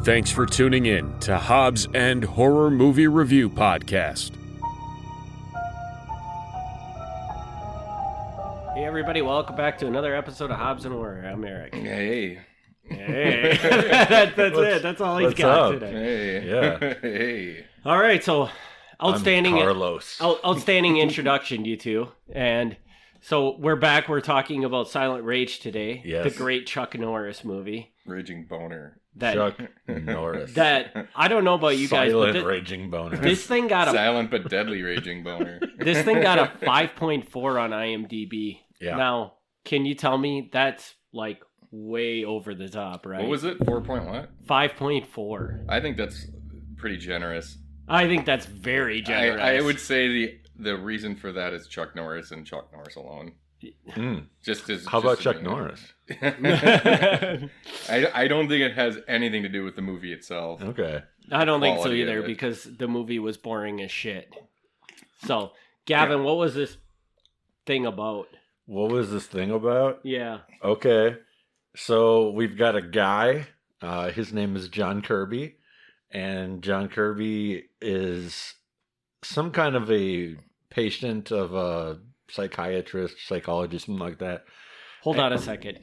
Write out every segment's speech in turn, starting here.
Thanks for tuning in to Hobbs and Horror Movie Review Podcast. Hey everybody, welcome back to another episode of Hobbs and Horror. I'm Eric. Hey. That's it. That's all he's got today. Hey. Yeah. Hey. All right, so outstanding Carlos. outstanding introduction, you two. And so we're back. We're talking about Silent Rage today. Yes. The great Chuck Norris movie. Raging boner. Chuck Norris. That I don't know about you guys, Silent but raging boner. this thing got a Silent but deadly raging boner. this thing got a 5.4 on IMDb. Yeah. Now, can you tell me that's like way over the top, right? What was it? 4 point what? 5.4. I think that's pretty generous. I think that's very generous. I would say the reason for that is Chuck Norris and Chuck Norris alone. How about Chuck Norris? I don't think it has anything to do with the movie itself. Okay. I don't think so Quality of either it. because the movie was boring as shit. So, Gavin, what was this thing about? What was this thing about? Yeah. Okay. So we've got a guy. His name is John Kirby. And John Kirby is some kind of a patient of a psychiatrist, psychologist, something like that. Hold on a second.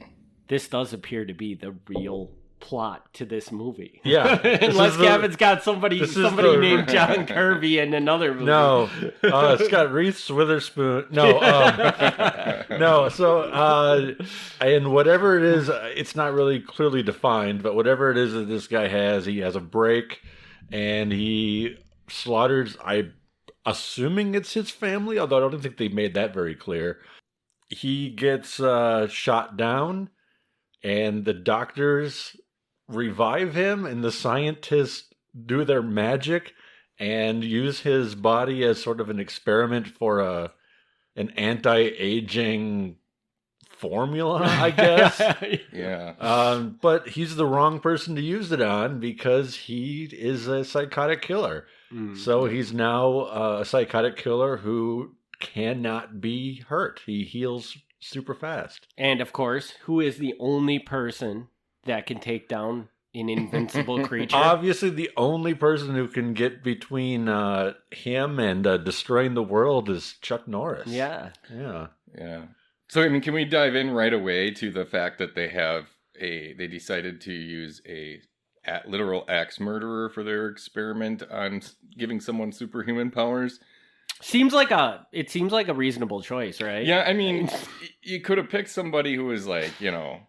This does appear to be the real plot to this movie. Yeah. Unless Gavin's got somebody the- named John Kirby in another movie. No, it's got Reese Witherspoon. No, no. So, and whatever it is, it's not really clearly defined. But whatever it is that this guy has, he has a break, and he slaughters. I'm assuming it's his family, although I don't think they made that very clear. He gets shot down, and the doctors revive him, and the scientists do their magic and use his body as sort of an experiment for an anti-aging formula, I guess. Yeah. But he's the wrong person to use it on because he is a psychotic killer. So he's now a psychotic killer who cannot be hurt. He heals super fast. And of course, who is the only person that can take down an invincible creature? Obviously, the only person who can get between him and destroying the world is Chuck Norris. Yeah. Yeah. Yeah. So, I mean, can we dive in right away to the fact that they decided to use a literal axe murderer for their experiment on giving someone superhuman powers? Seems like a reasonable choice, right? Yeah, I mean, you could have picked somebody who was like, I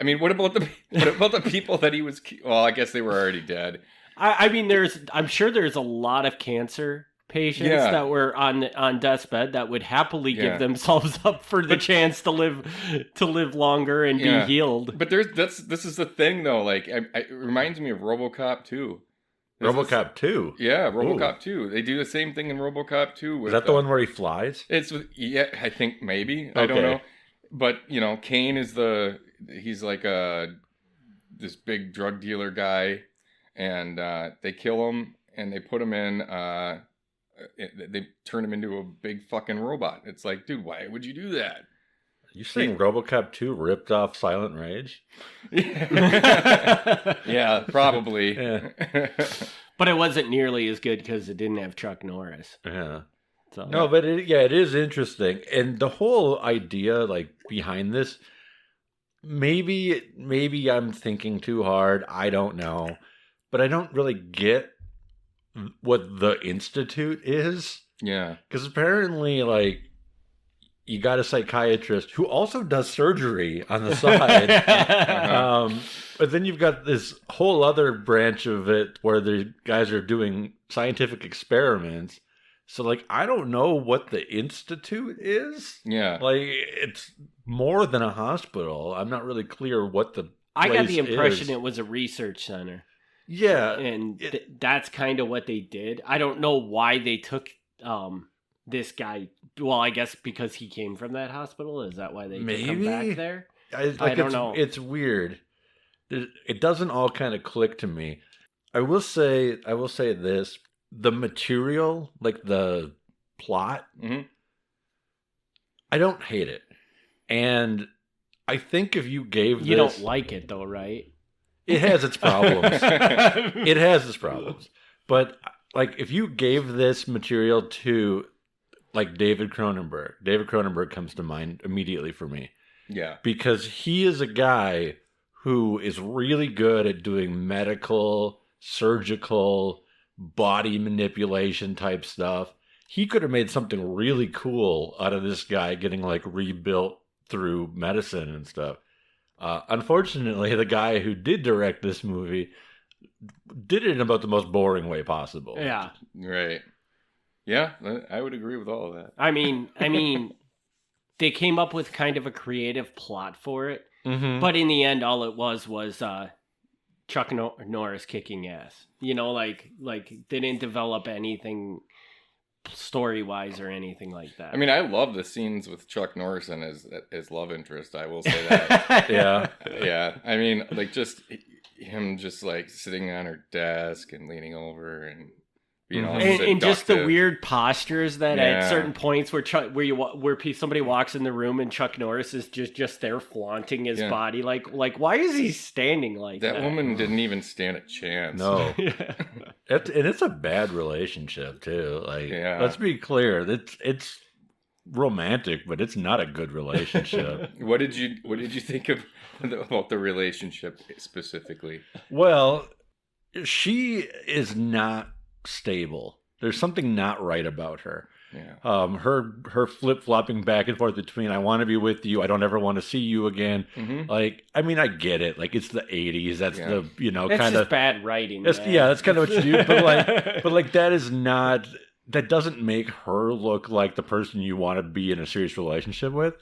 mean, what about the people that he was? Well, I guess they were already dead. I mean, I'm sure there's a lot of cancer patients that were on death's bed that would happily give themselves up for the chance to live longer and be healed. But this is the thing though. Like, it reminds me of RoboCop 2. RoboCop 2? Yeah, RoboCop 2. They do the same thing in RoboCop 2. Is that the one where he flies? I think maybe. I don't know. But, Kane is he's like this big drug dealer guy, and they kill him, and they put him in, they turn him into a big fucking robot. It's like, dude, why would you do that? You saying RoboCop 2 ripped off Silent Rage? Yeah, probably. Yeah. But it wasn't nearly as good because it didn't have Chuck Norris. Yeah. So. No, but it is interesting. And the whole idea behind this, maybe I'm thinking too hard. I don't know. But I don't really get what the Institute is. Yeah. Because apparently, you got a psychiatrist who also does surgery on the side. But then you've got this whole other branch of it where the guys are doing scientific experiments. So, I don't know what the Institute is. Yeah. It's more than a hospital. I'm not really clear what the I got the place impression is. it was a research center. Yeah. And that's kind of what they did. I don't know why they took this guy. Well, I guess because he came from that hospital. Is that why they took him back there? I don't know. It's weird. It doesn't all kind of click to me. I will say this. The material, the plot, I don't hate it. And I think if you gave You don't like it, though, right? It has its problems. It has its problems. But like, if you gave this material to like David Cronenberg comes to mind immediately for me. Yeah. Because he is a guy who is really good at doing medical, surgical, body manipulation type stuff. He could have made something really cool out of this guy getting like rebuilt through medicine and stuff. Unfortunately, the guy who did direct this movie did it in about the most boring way possible. Yeah. Right. Yeah, I would agree with all of that. I mean, they came up with kind of a creative plot for it, but in the end, all it was Chuck Norris kicking ass. You know, like they didn't develop anything story-wise or anything like that. I mean, I love the scenes with Chuck Norris and his love interest. I will say that. Yeah. I mean, like just him just like sitting on her desk and leaning over and. You know, and just the weird postures that at certain points where somebody walks in the room and Chuck Norris is just there flaunting his body, like why is he standing like that? That woman didn't even stand a chance. No, and it's a bad relationship too. Like, let's be clear, it's romantic, but it's not a good relationship. What did you think about the relationship specifically? Well, she is not stable. There's something not right about her. Yeah. Her flip-flopping back and forth between I want to be with you, I don't ever want to see you again. Like, I mean, I get it. Like, it's the 80s. That's the, that's kind of bad writing. That's kind of what you do. But that doesn't make her look like the person you want to be in a serious relationship with.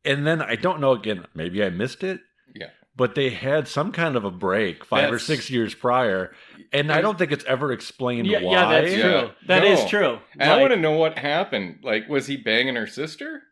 And then I don't know, again, maybe I missed it. Yeah. But they had some kind of a break 5 or 6 years prior, and I don't think it's ever explained why. Yeah, that's true. That is true. And I want to know what happened. Like, was he banging her sister?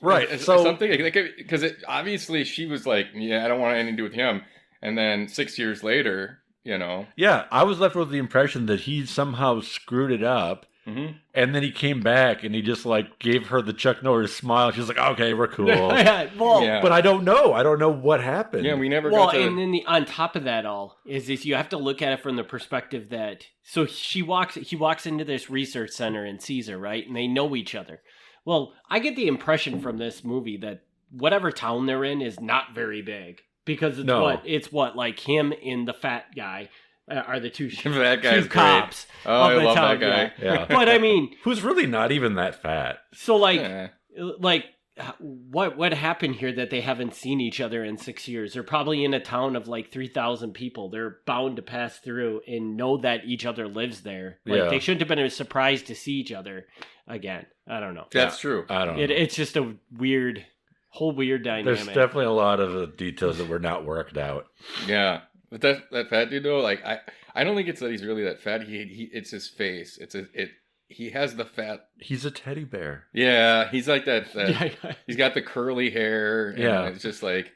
Right. So something because obviously she was like, I don't want anything to do with him. And then 6 years later, Yeah, I was left with the impression that he somehow screwed it up. And then he came back and he just like gave her the Chuck Norris smile. She's like, okay, we're cool. But I don't know. I don't know what happened. Yeah, we never got to... and then on top of that all is you have to look at it from the perspective that, so he walks into this research center and sees her, right? And they know each other. Well, I get the impression from this movie that whatever town they're in is not very big because it's like him and the fat guy. Are the two cops of the love town. That guy. Yeah. But I mean, who's really not even that fat. So what happened here that they haven't seen each other in 6 years? They're probably in a town of like 3,000 people. They're bound to pass through and know that each other lives there. They shouldn't have been surprised to see each other again. I don't know. That's true. I don't know. It's just a whole weird dynamic. There's definitely a lot of details that were not worked out. Yeah. But that fat dude though, like I don't think it's that he's really that fat. It's his face. He has the fat. He's a teddy bear. Yeah, he's like that. He's got the curly hair. Yeah, it's just like,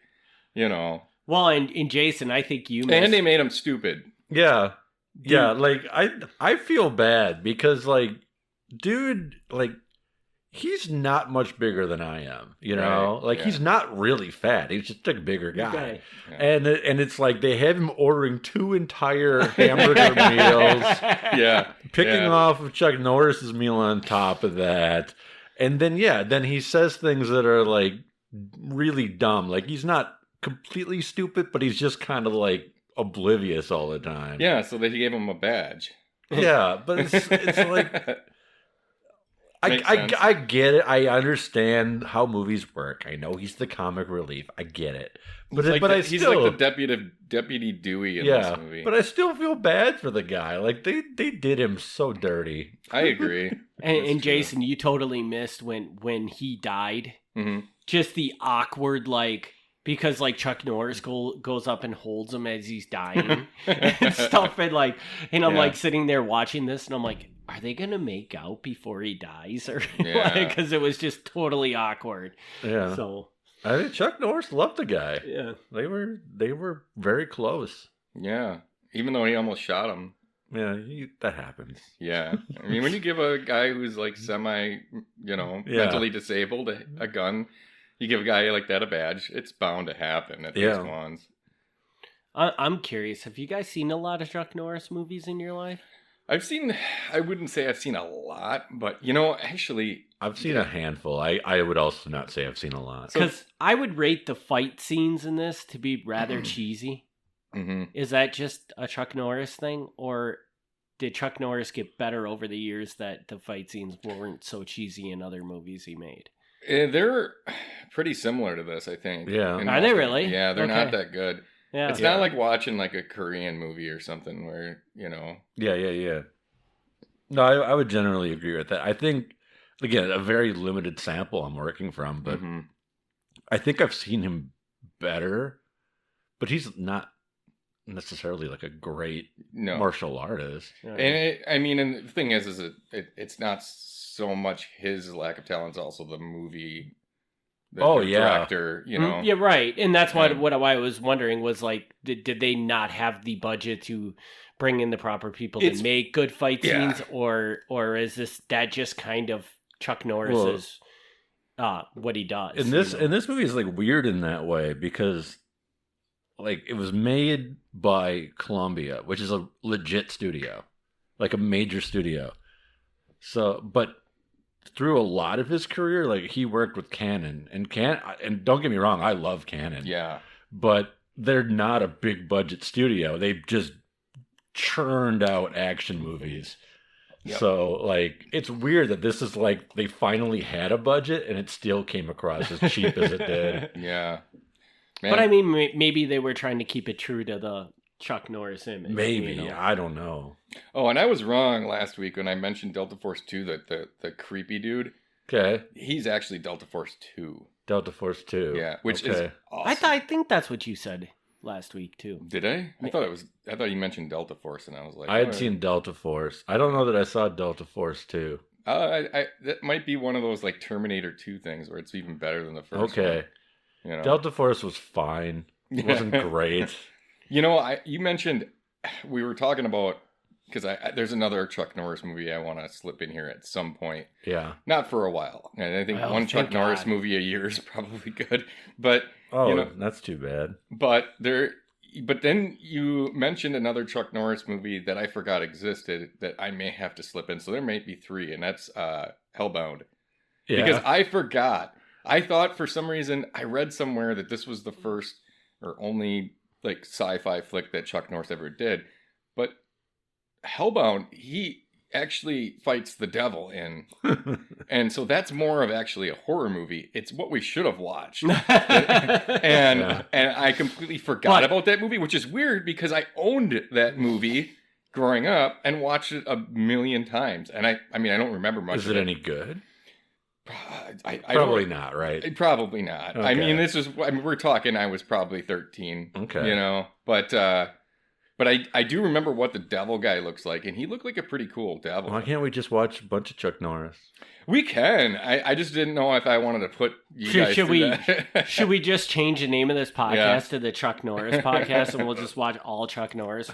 Well, and Jason, I think and they made him stupid. Yeah, yeah. Like I feel bad because dude, he's not much bigger than I am, Right. He's not really fat. He's just a bigger guy. Yeah. And it's like they have him ordering 2 entire hamburger meals. Yeah. Picking off of Chuck Norris's meal on top of that. And then he says things that are like really dumb. Like he's not completely stupid, but he's just kind of like oblivious all the time. Yeah, so they gave him a badge. Yeah, but it's like I get it. I understand how movies work. I know he's the comic relief. I get it. But he's like the Deputy Dewey in this movie. But I still feel bad for the guy. Like they did him so dirty. I agree. and Jason, you totally missed when he died. Mm-hmm. Just the awkward because Chuck Norris goes up and holds him as he's dying and stuff, and I'm sitting there watching this, and I'm like, are they gonna make out before he dies, or because it was just totally awkward? Yeah. So I think Chuck Norris loved the guy. Yeah, they were very close. Yeah, even though he almost shot him. Yeah, that happens. Yeah, I mean, when you give a guy who's semi, mentally disabled a gun. You give a guy like that a badge, it's bound to happen at least once. I'm curious. Have you guys seen a lot of Chuck Norris movies in your life? I wouldn't say I've seen a lot, but actually, I've seen a handful. I would also not say I've seen a lot. Because I would rate the fight scenes in this to be rather cheesy. Mm-hmm. Is that just a Chuck Norris thing, or did Chuck Norris get better over the years that the fight scenes weren't so cheesy in other movies he made? They're pretty similar to this, I think. Yeah. Are they really? Yeah, they're not that good. Yeah. It's not like watching like a Korean movie or something where, Yeah. No, I would generally agree with that. I think, again, a very limited sample I'm working from, but I think I've seen him better, but he's not necessarily like a great martial artist. Yeah. And the thing is it's not so much his lack of talent, it's also the movie. The director, Yeah, right. And that's why I was wondering was like, did they not have the budget to bring in the proper people to make good fight scenes, or is that just kind of Chuck Norris's what he does? And this movie is like weird in that way because like it was made by Columbia, which is a legit studio, like a major studio. So, but through a lot of his career, like he worked with Canon and don't get me wrong, I love Canon. Yeah. But they're not a big budget studio. They just churned out action movies. Yep. So like it's weird that this is like they finally had a budget and it still came across as cheap as it did. Yeah. Man. But I mean, maybe they were trying to keep it true to the Chuck Norris image. Maybe. I don't know. Oh, and I was wrong last week when I mentioned Delta Force 2, that the creepy dude. Okay. He's actually Delta Force 2. Delta Force 2. Yeah, which is awesome. I think that's what you said last week too. Did I? I thought you mentioned Delta Force, and I was like, I had seen Delta Force. I don't know that I saw Delta Force 2. That might be one of those like Terminator 2 things where it's even better than the first one. Okay. Delta Force was fine. It wasn't great. You mentioned we were talking about, because there's another Chuck Norris movie I want to slip in here at some point. Yeah. Not for a while. And I think one Chuck Norris movie a year is probably good. But that's too bad. But then you mentioned another Chuck Norris movie that I forgot existed that I may have to slip in. So there may be 3, and that's Hellbound. Yeah. Because I forgot. I thought for some reason I read somewhere that this was the first or only like sci-fi flick that Chuck Norris ever did. But Hellbound, he actually fights the devil in. And so that's more of actually a horror movie. It's what we should have watched. and I completely forgot about that movie, which is weird because I owned that movie growing up and watched it a million times. And I don't remember much of it. Is it any good? Probably not, right? Probably not. Okay. I mean, we're talking, I was probably 13. Okay. But I do remember what the devil guy looks like, and he looked like a pretty cool devil. Why can't we just watch a bunch of Chuck Norris? We can. I just didn't know if I wanted to put you guys through that. Should we just change the name of this podcast to the Chuck Norris podcast, and we'll just watch all Chuck Norris?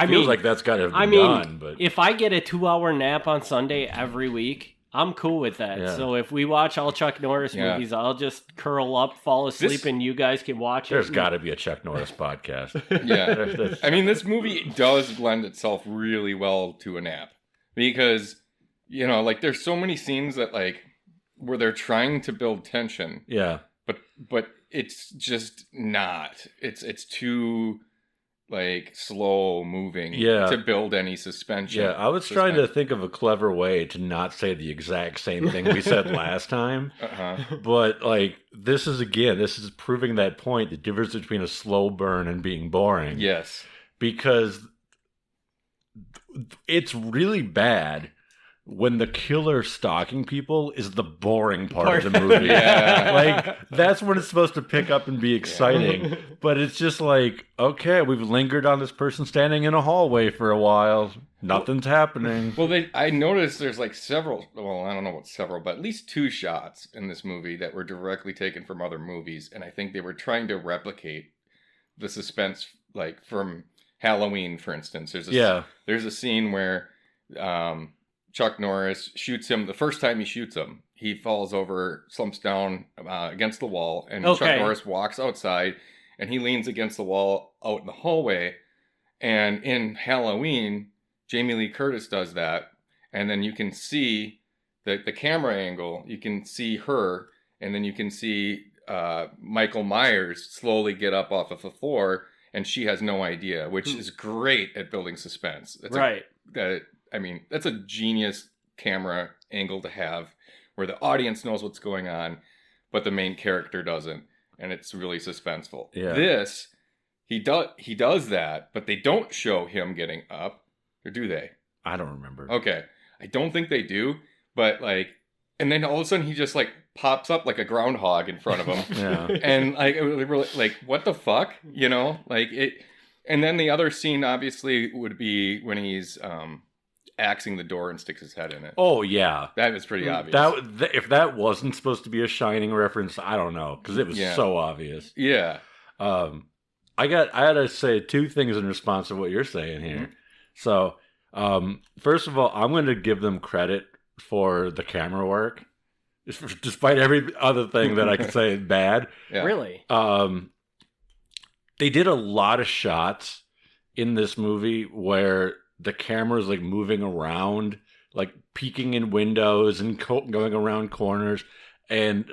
Feels like that's got to have been done. But if I get a 2-hour nap on Sunday every week, I'm cool with that. Yeah. So if we watch all Chuck Norris movies, I'll just curl up, fall asleep, and you guys can watch it. There's got to be a Chuck Norris podcast. Yeah. I mean, this movie does lend itself really well to a nap because, like there's so many scenes that like where they're trying to build tension. Yeah. But it's just not. It's too like slow moving to build any suspension. Yeah, I was trying to think of a clever way to not say the exact same thing we said last time. But like this is proving that point, the difference between a slow burn and being boring. Yes. Because it's really bad when the killer stalking people is the boring part of the movie. Like, that's when it's supposed to pick up and be exciting. But it's just like, okay, we've lingered on this person standing in a hallway for a while. Nothing's happening. Well, I noticed there's like several, well, I don't know what several, but at least 2 shots in this movie that were directly taken from other movies. And I think they were trying to replicate the suspense, like from Halloween, for instance. There's a scene where Chuck Norris shoots him. The first time he shoots him, he falls over, slumps down against the wall, and Chuck Norris walks outside, and he leans against the wall out in the hallway. And in Halloween, Jamie Lee Curtis does that. And then you can see the camera angle. You can see her. And then you can see Micheal Myers slowly get up off of the floor. And she has no idea, which is great at building suspense. That's right. That's a genius camera angle to have where the audience knows what's going on, but the main character doesn't. And it's really suspenseful. Yeah. This... He does that, but they don't show him getting up, or do they? I don't remember. Okay, I don't think they do, but and then all of a sudden he just pops up like a groundhog in front of him, Yeah. And it was really what the fuck, it. And then the other scene obviously would be when he's axing the door and sticks his head in it. Oh yeah, that was pretty obvious. If that wasn't supposed to be a Shining reference, I don't know, because it was so obvious. Yeah. I had to say two things in response to what you're saying here. Mm-hmm. So, first of all, I'm going to give them credit for the camera work, despite every other thing that I could say is bad. Yeah. Really? They did a lot of shots in this movie where the camera's moving around, peeking in windows and going around corners, and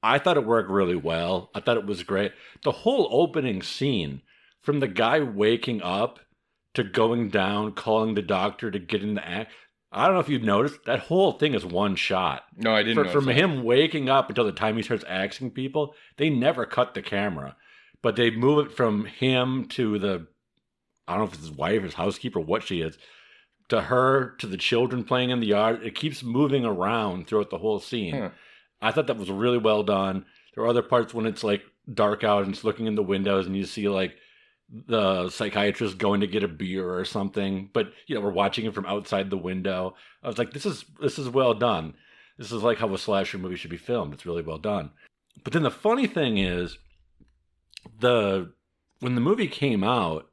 I thought it worked really well. I thought it was great. The whole opening scene, from the guy waking up to going down, calling the doctor to get in the act. I don't know if you've noticed, that whole thing is one shot. No, I didn't. From him waking up until the time he starts axing people, they never cut the camera. But they move it from him to I don't know if it's his wife, his housekeeper, what she is, to her, to the children playing in the yard. It keeps moving around throughout the whole scene. Huh. I thought that was really well done. There are other parts when it's dark out and it's looking in the windows and you see the psychiatrist going to get a beer or something. But we're watching it from outside the window. I was like, this is well done. This is how a slasher movie should be filmed. It's really well done. But then the funny thing is, when the movie came out,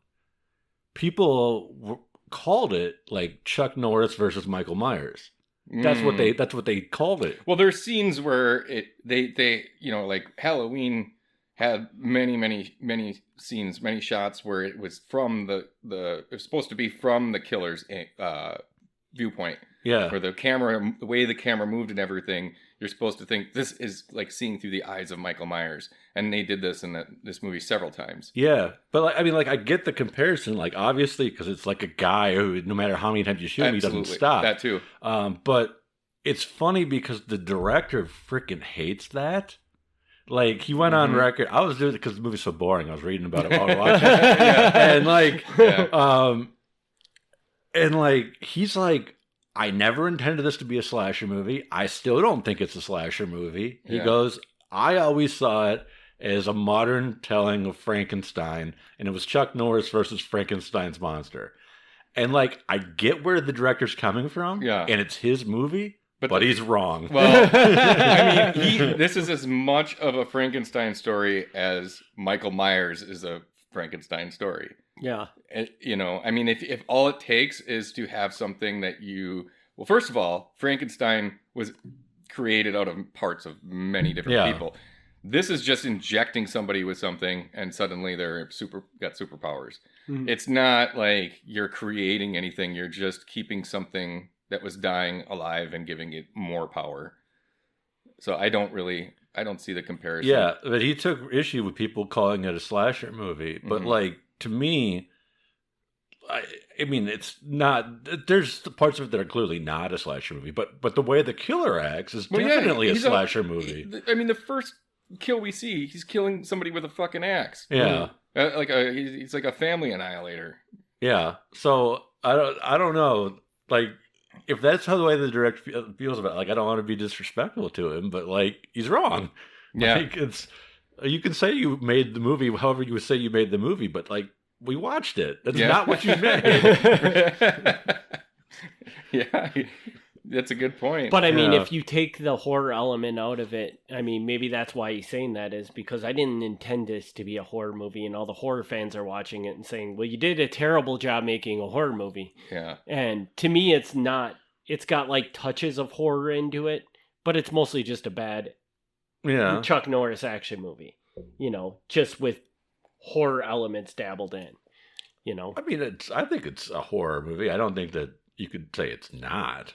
people called it Chuck Norris versus Micheal Myers. That's what they called it. Well, there's scenes where they Halloween had many scenes, many shots where it was from it was supposed to be from the killer's viewpoint. Yeah. Where the way the camera moved and everything, you're supposed to think this is seeing through the eyes of Micheal Myers. And they did this in this movie several times. Yeah. But I get the comparison, obviously, because it's a guy who, no matter how many times you shoot him, he doesn't stop. That too. But it's funny because the director freaking hates that. He went on record. I was doing it because the movie's so boring. I was reading about it while I was watching it. And he's I never intended this to be a slasher movie. I still don't think it's a slasher movie. He goes, I always saw it as a modern telling of Frankenstein, and it was Chuck Norris versus Frankenstein's monster. And I get where the director's coming from, and it's his movie, but he's wrong. Well, this is as much of a Frankenstein story as Micheal Myers is a Frankenstein story. Yeah. If all it takes is to have something that well, first of all, Frankenstein was created out of parts of many different people. This is just injecting somebody with something and suddenly they're got superpowers. Mm-hmm. It's not you're creating anything. You're just keeping something that was dying alive and giving it more power. So I don't see the comparison. Yeah, but he took issue with people calling it a slasher movie. But to me, it's not. There's parts of it that are clearly not a slasher movie. But the way the killer acts is definitely a slasher movie. The first kill we see, he's killing somebody with a fucking axe. Yeah, he's like a family annihilator. Yeah. So I don't know. If that's how the way the director feels about it, I don't want to be disrespectful to him, but he's wrong. Yeah. You can say you made the movie however you would say you made the movie, but we watched it. That's not what you made. Yeah. That's a good point. But if you take the horror element out of it, maybe that's why he's saying that, is because I didn't intend this to be a horror movie, and all the horror fans are watching it and saying, well, you did a terrible job making a horror movie. Yeah. And to me, it's not. It's got touches of horror into it, but it's mostly just a bad Chuck Norris action movie. just with horror elements dabbled in. I mean, I think it's a horror movie. I don't think that you could say it's not.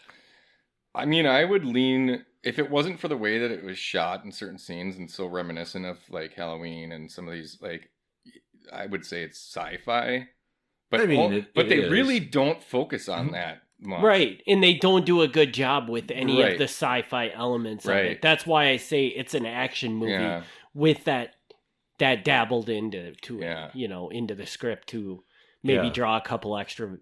I mean, I would lean, if it wasn't for the way that it was shot in certain scenes and so reminiscent of like Halloween and some of these, like, I would say it's sci-fi. But I mean, but they really don't focus on that much. Right. And they don't do a good job with any of the sci-fi elements of it. That's why I say it's an action movie with that dabbled into into the script to maybe draw a couple extra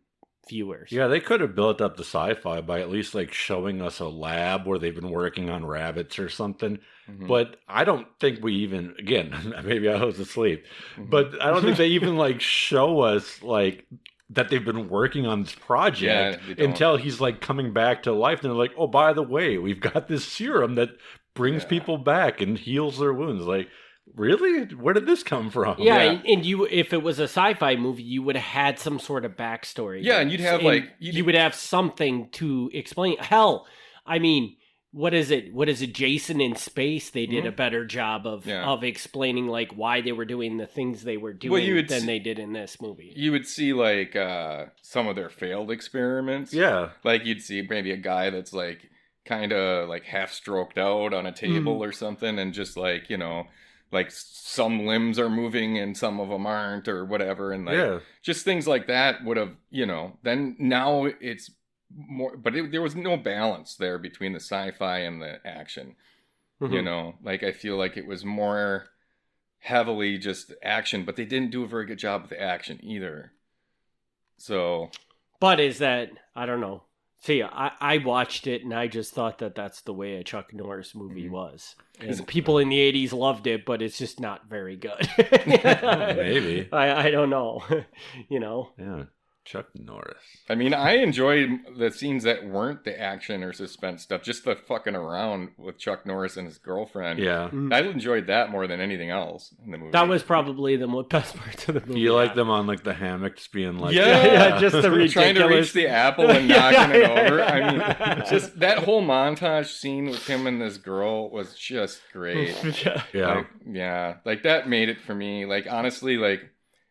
viewers. Yeah, they could have built up the sci-fi by at least like showing us a lab where they've been working on rabbits or something. Mm-hmm. But I don't think we even, again, maybe I was asleep, but I don't think they even like show us like that they've been working on this project until he's like coming back to life. And they're like, oh, by the way, we've got this serum that brings people back and heals their wounds. Like, really? Where did this come from? Yeah, and you, if it was a sci-fi movie, you would have had some sort of backstory. Yeah, and you'd have you would have something to explain. Hell, I mean, what is it? Jason in Space? They did a better job of explaining like why they were doing the things they were doing than they did in this movie. You would see like some of their failed experiments. Yeah, like you'd see maybe a guy that's like kind of like half stroked out on a table or something, and just like like some limbs are moving and some of them aren't or whatever. And like just things like that would have, then now it's more, but there was no balance there between the sci-fi and the action, like I feel like it was more heavily just action, but they didn't do a very good job with the action either. So. But is that, I don't know. See, I watched it and I just thought that that's the way a Chuck Norris movie was. And people in the 80s loved it, but it's just not very good. Maybe. I don't know. Yeah. Chuck Norris. I mean, I enjoyed the scenes that weren't the action or suspense stuff, just the fucking around with Chuck Norris and his girlfriend. Yeah. I enjoyed that more than anything else in the movie. That was probably the best part of the movie. You like them on like the hammock just being like... Yeah, just the ridiculous... trying to reach the apple and knocking it over. I mean, just that whole montage scene with him and this girl was just great. Like that made it for me. Like, honestly, like,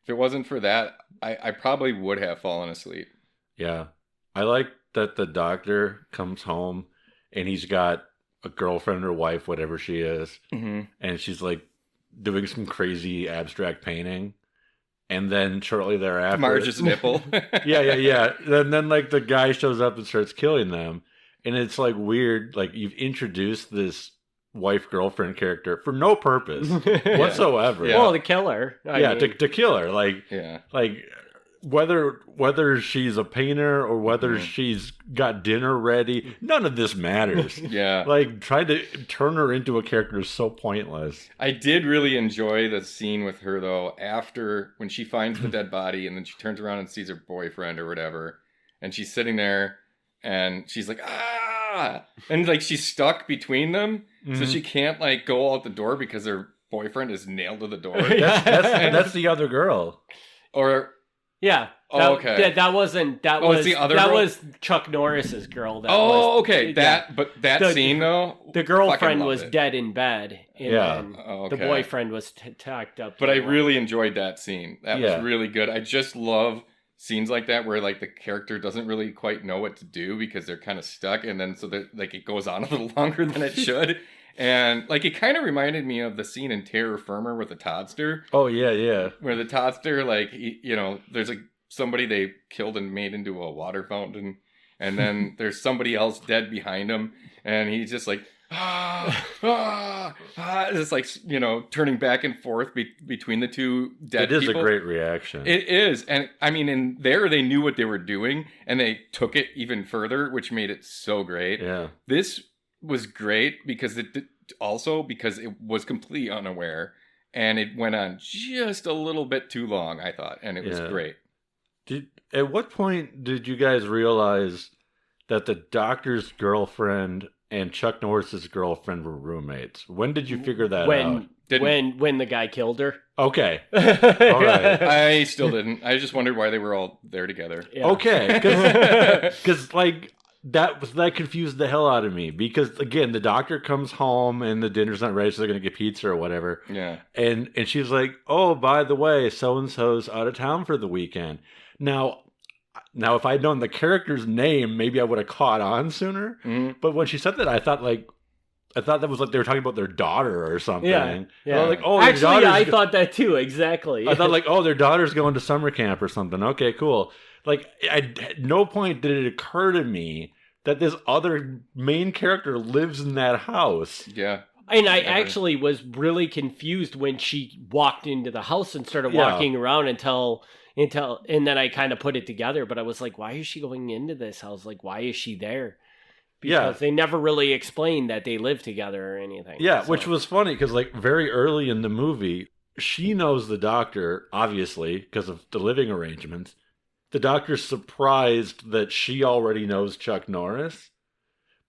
if it wasn't for that, I probably would have fallen asleep. Yeah. I like that the doctor comes home and he's got a girlfriend or wife, whatever she is, and she's like doing some crazy abstract painting. And then shortly thereafter... Marge's nipple. Yeah. Then like the guy shows up and starts killing them. And it's like weird. Like you've introduced this wife-girlfriend character for no purpose whatsoever. Yeah. Well, to kill her. To kill her. Like whether she's a painter or whether she's got dinner ready, none of this matters. Like trying to turn her into a character is so pointless. I did really enjoy the scene with her though, after when she finds the dead body and then she turns around and sees her boyfriend or whatever, and she's sitting there and she's like, and like she's stuck between them, so she can't like go out the door because her boyfriend is nailed to the door. That's the other girl. Or okay. That was the other that girl? Was Chuck Norris's girl. That scene though. The girlfriend was dead in bed. And the boyfriend was tacked up. But I really enjoyed that scene. That was really good. I just love scenes like that where like the character doesn't really quite know what to do because they're kind of stuck, and then so that like it goes on a little longer than it should. And like it kind of reminded me of the scene in Terror Firmer with the Toddster. Oh yeah. Where the Toddster, like there's like somebody they killed and made into a water fountain, and then there's somebody else dead behind him, and he's just like it's like turning back and forth between the two dead people. It is a great reaction. It is, and I mean, in there they knew what they were doing, and they took it even further, which made it so great. Yeah, this was great because it was completely unaware, and it went on just a little bit too long, I thought, and it was great. At what point did you guys realize that the doctor's girlfriend and Chuck Norris's girlfriend were roommates? When did you figure that out? When the guy killed her. Okay. All right. I still didn't. I just wondered why they were all there together. Yeah. Okay. Because like that confused the hell out of me because again, the doctor comes home and the dinner's not ready, so they're gonna get pizza or whatever. Yeah. And she's like, "Oh, by the way, so and so's out of town for the weekend." Now, if I'd known the character's name, maybe I would have caught on sooner. Mm-hmm. But when she said that, I thought that was like they were talking about their daughter or something. Yeah. I was like, oh, actually, I thought that too. Exactly. I thought like, oh, their daughter's going to summer camp or something. Okay, cool. Like, at no point did it occur to me that this other main character lives in that house. Yeah. And I actually was really confused when she walked into the house and started walking around until and then I kind of put it together. But I was like, why is she going into this house? Like, why is she there? Because they never really explained that they live together or anything. Yeah, which was funny because like very early in the movie, she knows the doctor, obviously, because of the living arrangements. The doctor's surprised that she already knows Chuck Norris.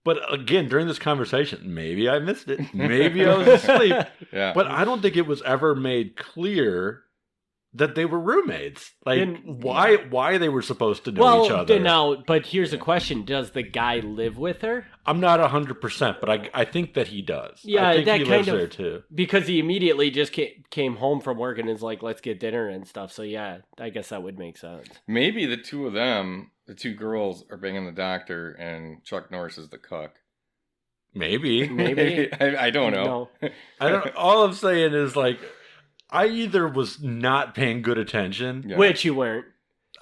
But again, during this conversation, maybe I missed it. Maybe I was asleep. Yeah. But I don't think it was ever made clear that they were roommates. Like, why they were supposed to know each other. Now, but here's a question. Does the guy live with her? I'm not 100%, but I think that he does. Yeah, I think that he kind lives of, there too. Because he immediately just came home from work and is like, let's get dinner and stuff. So yeah, I guess that would make sense. Maybe the two of them, the two girls, are banging the doctor and Chuck Norris is the cuck. Maybe. I don't know. No. I don't. All I'm saying is like, I either was not paying good attention, Which you weren't.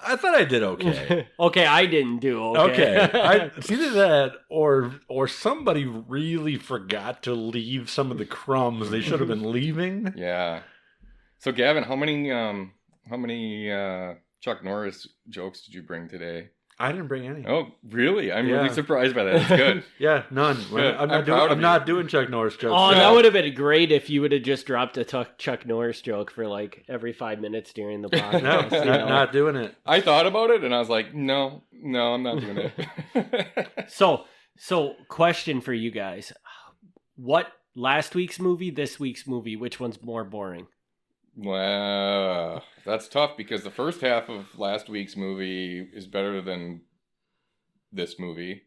I thought I did okay. Okay, I didn't do okay. It's either that or somebody really forgot to leave some of the crumbs they should have been leaving. Yeah. So Gavin, how many Chuck Norris jokes did you bring today? I didn't bring any. Oh, really? I'm really surprised by that. It's good. Yeah, none. Good. I'm not doing Chuck Norris jokes. Oh, that would have been great if you would have just dropped a Chuck Norris joke for like every 5 minutes during the podcast. No, not doing it. I thought about it and I was like, no, I'm not doing it. So question for you guys. What, last week's movie, this week's movie, which one's more boring? Well, that's tough because the first half of last week's movie is better than this movie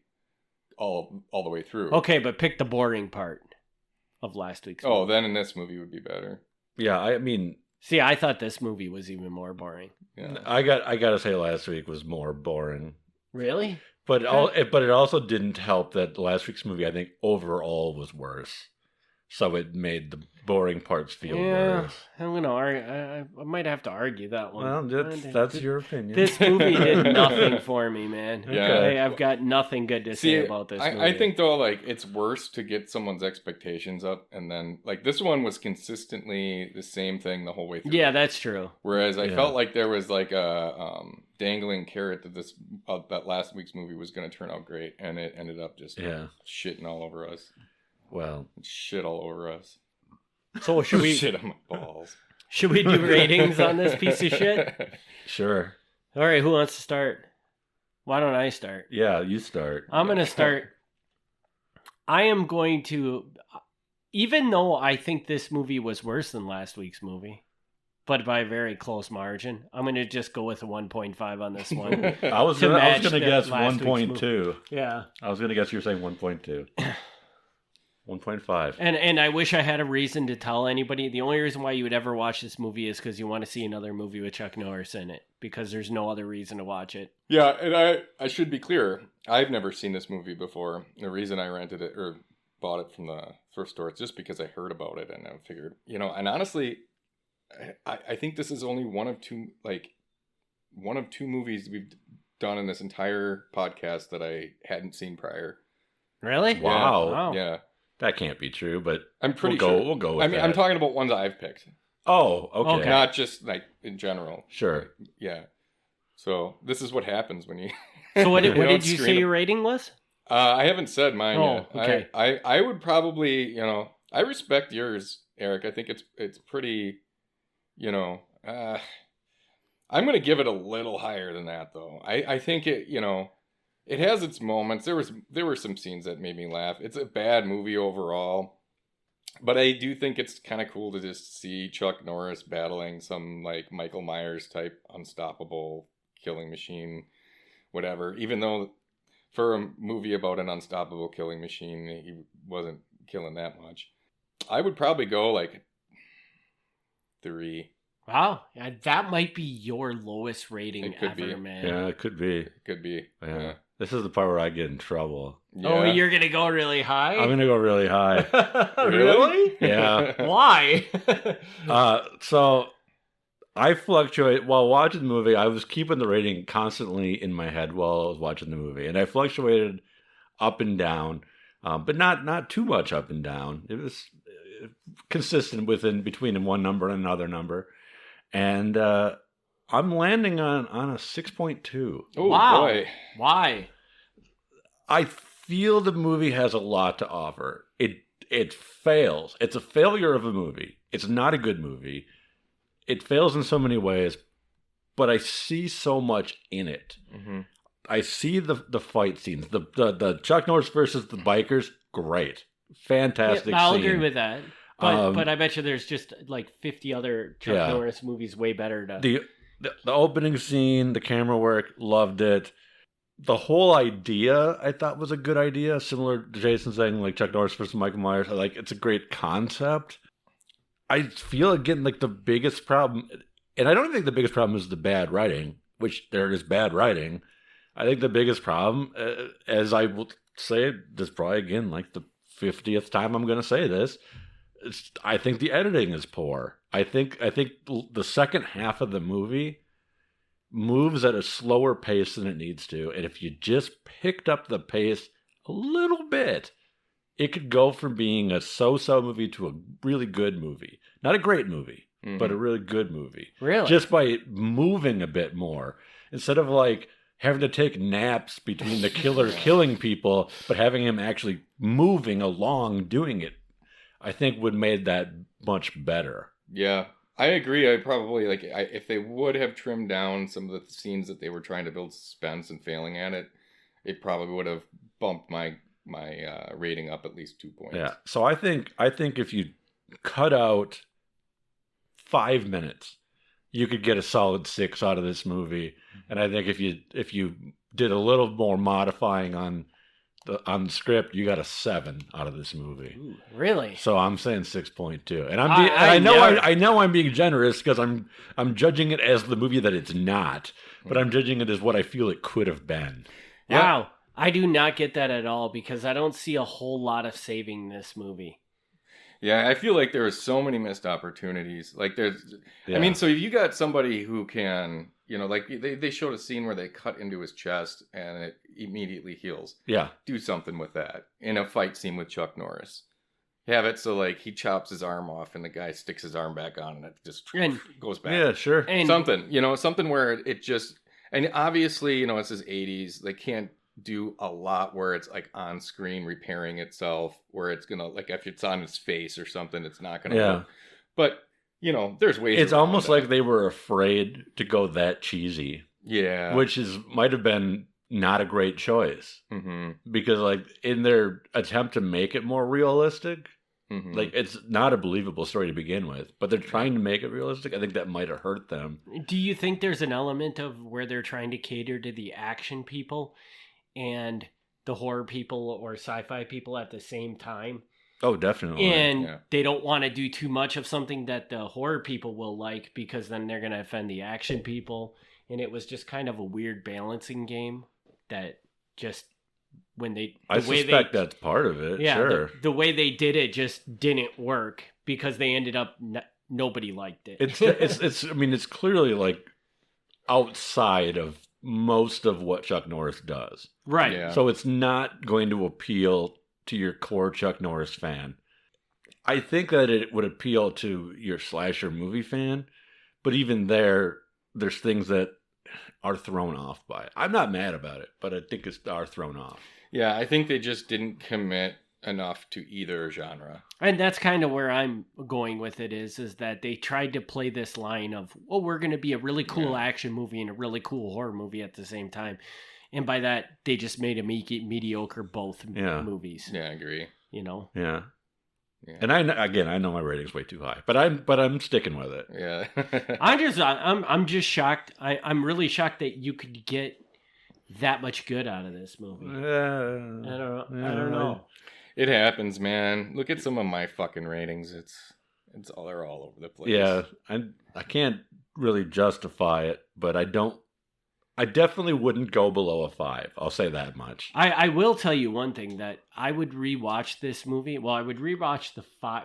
all the way through. Okay, but pick the boring part of last week's movie. Oh, then in this movie would be better. Yeah, I mean... See, I thought this movie was even more boring. Yeah. I gotta say last week was more boring. Really? But it also didn't help that last week's movie, I think, overall was worse. So it made the boring parts feel worse. I'm gonna argue. I might have to argue that one. Well, that's your opinion. This movie did nothing for me, man. Yeah. Okay, I've got nothing good to say about this movie. I think though, like, it's worse to get someone's expectations up, and then like this one was consistently the same thing the whole way through. Yeah, that's true. Whereas I felt like there was like a dangling carrot that that last week's movie was going to turn out great, and it ended up just shitting all over us. Well, shit all over us. So should we shit on my balls? Should we do ratings on this piece of shit? Sure. All right, who wants to start? Why don't I start? Yeah, you start. I'm going to start. I am going to, even though I think this movie was worse than last week's movie, but by a very close margin, I'm going to just go with a 1.5 on this one. I was going to guess 1.2. Yeah. I was going to guess you were saying 1.2. 1.5. And I wish I had a reason to tell anybody. The only reason why you would ever watch this movie is because you want to see another movie with Chuck Norris in it. Because there's no other reason to watch it. Yeah, and I should be clear. I've never seen this movie before. The reason I rented it or bought it from the thrift store is just because I heard about it and I figured, and honestly, I think this is only one of two movies we've done in this entire podcast that I hadn't seen prior. Really? Wow. Yeah. That can't be true, but I'm pretty sure. We'll go with I mean, that. I'm talking about ones I've picked. Oh, okay. Not just like in general. Sure. Yeah. So this is what happens when you. So what did you say your rating was? I haven't said mine yet. Okay. I would probably, I respect yours, Eric. I think it's pretty, I'm going to give it a little higher than that though. I think it, it has its moments. There were some scenes that made me laugh. It's a bad movie overall, but I do think it's kind of cool to just see Chuck Norris battling some like Micheal Myers type unstoppable killing machine, whatever. Even though for a movie about an unstoppable killing machine, he wasn't killing that much. I would probably go like 3. Wow, that might be your lowest rating ever, be. man. Yeah, it could be. It could be. Yeah. This is the part where I get in trouble. Yeah. Oh, you're gonna go really high? I'm gonna go really high. Really? Yeah. Why? So I fluctuate while watching the movie. I was keeping the rating constantly in my head while I was watching the movie, and I fluctuated up and down, but not too much up and down. It was consistent between one number and another number, and I'm landing on a 6.2. Oh, wow! boy. Why? I feel the movie has a lot to offer. It fails. It's a failure of a movie. It's not a good movie. It fails in so many ways, but I see so much in it. Mm-hmm. I see the fight scenes. The Chuck Norris versus the bikers, great. Fantastic I'll scene. agree with that. But I bet you there's just like 50 other Chuck Norris movies way better to... The opening scene, the camera work, loved it. The whole idea, I thought, was a good idea. Similar to Jason saying, like, Chuck Norris versus Micheal Myers. It's a great concept. I feel, again, like the biggest problem, and I don't think the biggest problem is the bad writing, which there is bad writing. I think the biggest problem, as I will say, this probably, again, like the 50th time I'm going to say this, I think the editing is poor. I think the second half of the movie moves at a slower pace than it needs to. And if you just picked up the pace a little bit, it could go from being a so-so movie to a really good movie. Not a great movie, but a really good movie. Really? Just by moving a bit more. Instead of like having to take naps between the killer killing people, but having him actually moving along doing it, I think would made that much better. Yeah, I agree. I probably if they would have trimmed down some of the scenes that they were trying to build suspense and failing at it, it probably would have bumped my rating up at least 2 points. Yeah. So I think if you cut out 5 minutes, you could get a solid 6 out of this movie. And I think if you did a little more modifying on the script, you got a 7 out of this movie. Ooh, really? So I'm saying 6.2, and I know I'm being generous because I'm judging it as the movie that it's not, but I'm judging it as what I feel it could have been. Wow, yeah. I do not get that at all because I don't see a whole lot of saving this movie. Yeah, I feel like there are so many missed opportunities. Like I mean, so if you got somebody who can, like they showed a scene where they cut into his chest and it immediately heals. Yeah. Do something with that in a fight scene with Chuck Norris. Have it so like he chops his arm off and the guy sticks his arm back on and it just goes back. Yeah, sure. And something where it just, and obviously, it's his 80s. They can't do a lot where it's like on screen repairing itself, where it's gonna, like, if it's on his face or something, it's not gonna work. But there's ways. It's almost like they were afraid to go that cheesy. Yeah, which might have been not a great choice, because like in their attempt to make it more realistic, like it's not a believable story to begin with, but they're trying to make it realistic. I think that might have hurt them. Do you think there's an element of where they're trying to cater to the action people and the horror people or sci-fi people at the same time? Oh, definitely. And they don't want to do too much of something that the horror people will like, because then they're going to offend the action people. And it was just kind of a weird balancing game that just I suspect that's part of it. Yeah, sure. The way they did it just didn't work because they ended up nobody liked it. It's clearly like outside of most of what Chuck Norris does. Right. Yeah. So it's not going to appeal to your core Chuck Norris fan. I think that it would appeal to your slasher movie fan, but even there's things that are thrown off by it. I'm not mad about it, but I think are thrown off. Yeah, I think they just didn't commit enough to either genre. And that's kind of where I'm going with it is that they tried to play this line of, well, we're going to be a really cool action movie and a really cool horror movie at the same time. And by that, they just made a mediocre both movies. Yeah, I agree. Yeah. And I know my rating's way too high, but I'm sticking with it. Yeah. I'm just shocked. I'm really shocked that you could get that much good out of this movie. I don't know. It happens, man. Look at some of my fucking ratings. They're all over the place. Yeah, I can't really justify it, but I definitely wouldn't go below a 5. I'll say that much. I will tell you one thing, that I would rewatch this movie. Well, I would rewatch the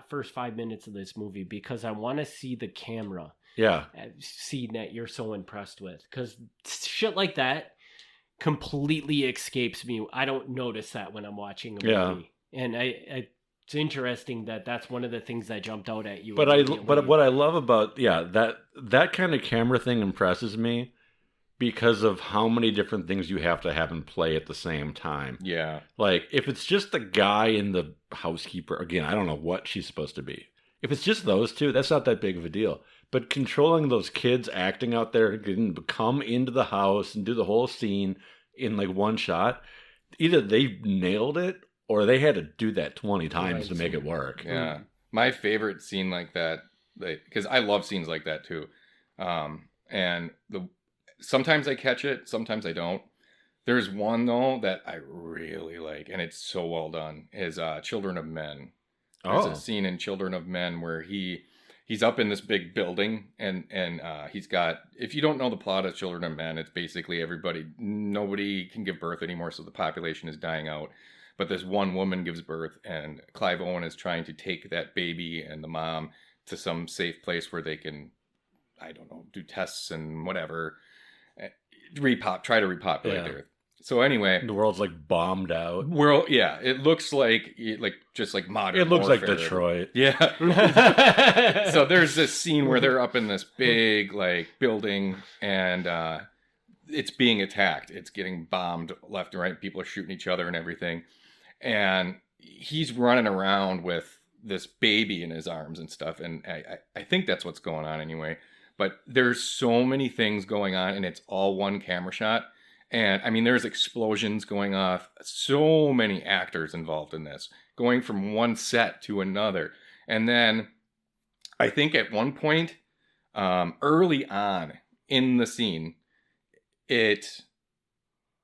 first 5 minutes of this movie because I want to see the camera. Yeah. Scene that you're so impressed with. Because shit like that completely escapes me. I don't notice that when I'm watching a movie. And it's interesting that that's one of the things that jumped out at you. But what I love about that kind of camera thing impresses me because of how many different things you have to have in play at the same time. Yeah. Like if it's just the guy and the housekeeper, again, I don't know what she's supposed to be. If it's just those two, that's not that big of a deal. But controlling those kids acting out there, come into the house and do the whole scene in like one shot, either they nailed it or they had to do that 20 times to make it work. Yeah. My favorite scene like that, because I love scenes like that too. Sometimes I catch it, sometimes I don't. There's one though that I really like, and it's so well done, is Children of Men. There's a scene in Children of Men where he's up in this big building and he's got, if you don't know the plot of Children of Men, it's basically nobody can give birth anymore, so the population is dying out. But this one woman gives birth, and Clive Owen is trying to take that baby and the mom to some safe place where they can, I don't know, do tests and whatever, try to repopulate the Earth. So anyway, the world's like bombed out. It looks like just like modern. It looks warfare. like Detroit. Yeah. So there's this scene where they're up in this big like building, and it's being attacked. It's getting bombed left and right. People are shooting each other and everything, and he's running around with this baby in his arms and stuff. And I think that's what's going on anyway. But there's so many things going on, and it's all one camera shot. And I mean, there's explosions going off. So many actors involved in this, going from one set to another. And then I think at one point, early on in the scene,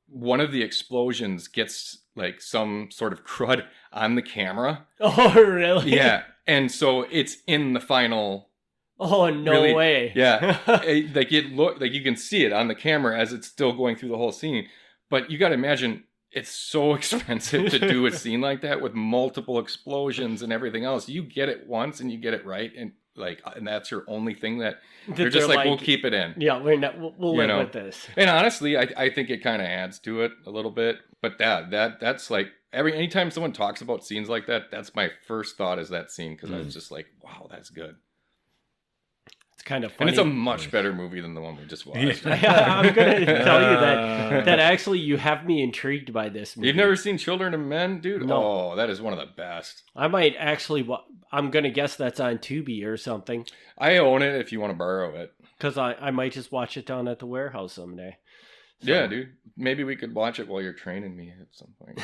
one of the explosions gets like some sort of crud on the camera. Oh, really? Yeah. And so it's in the final. Oh, no way. Yeah. Like you can see it on the camera as it's still going through the whole scene. But you got to imagine it's so expensive to do a scene like that with multiple explosions and everything else. You get it once and you get it right. And that's your only thing that they're just like, we'll keep it in. Yeah, we'll live with this. And honestly, I think it kind of adds to it a little bit. But that's like anytime someone talks about scenes like that, that's my first thought is that scene. Because I was just like, wow, that's good. It's kind of funny. And it's a much better movie than the one we just watched. I'm going to tell you that actually you have me intrigued by this movie. You've never seen Children of Men, dude? No. Oh, that is one of the best. I might actually, I'm going to guess that's on Tubi or something. I own it if you want to borrow it. Because I might just watch it down at the warehouse someday. So. Yeah, dude. Maybe we could watch it while you're training me at some point.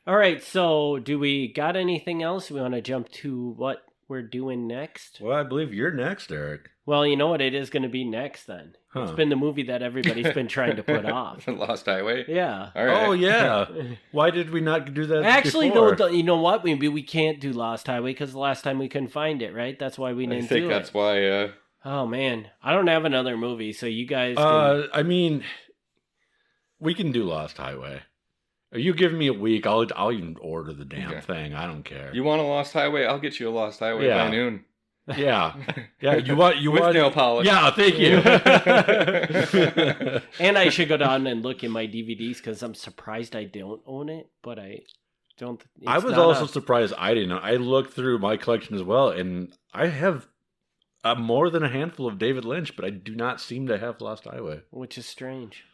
All right, so do we got anything else? We want to jump to what we're doing next? Well, I believe you're next, Eric. Well, you know what it is going to be next then. Huh. It's been the movie that everybody's been trying to put off. Lost Highway? Yeah. All right. Oh, yeah. Why did we not do that Actually, before? though, you know what? Maybe we can't do Lost Highway because the last time we couldn't find it, right? That's why we didn't do it. I think that's why... Oh, man. I don't have another movie, so you guys can... I mean, we can do Lost Highway. You give me a week, I'll even order the damn thing. I don't care. You want a Lost Highway? I'll get you a Lost Highway by noon. Yeah. Yeah, you want nail polish. Yeah, thank you. And I should go down and look in my DVDs because I'm surprised I don't own it, but I don't. I was also surprised I didn't know. I looked through my collection as well, and I have more than a handful of David Lynch, but I do not seem to have Lost Highway, which is strange.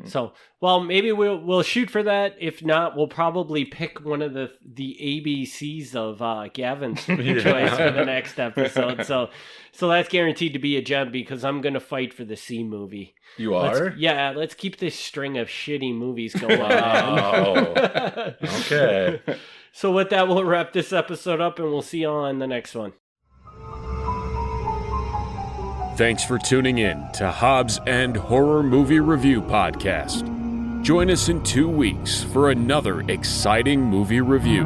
So, well, maybe we'll shoot for that. If not, we'll probably pick one of the ABCs of Gavin's choice for the next episode. So that's guaranteed to be a gem because I'm going to fight for the C movie. You are? Let's keep this string of shitty movies going. Wow. Okay. So with that, we'll wrap this episode up and we'll see you all on the next one. Thanks for tuning in to Hobbs and Horror Movie Review Podcast. Join us in 2 weeks for another exciting movie review.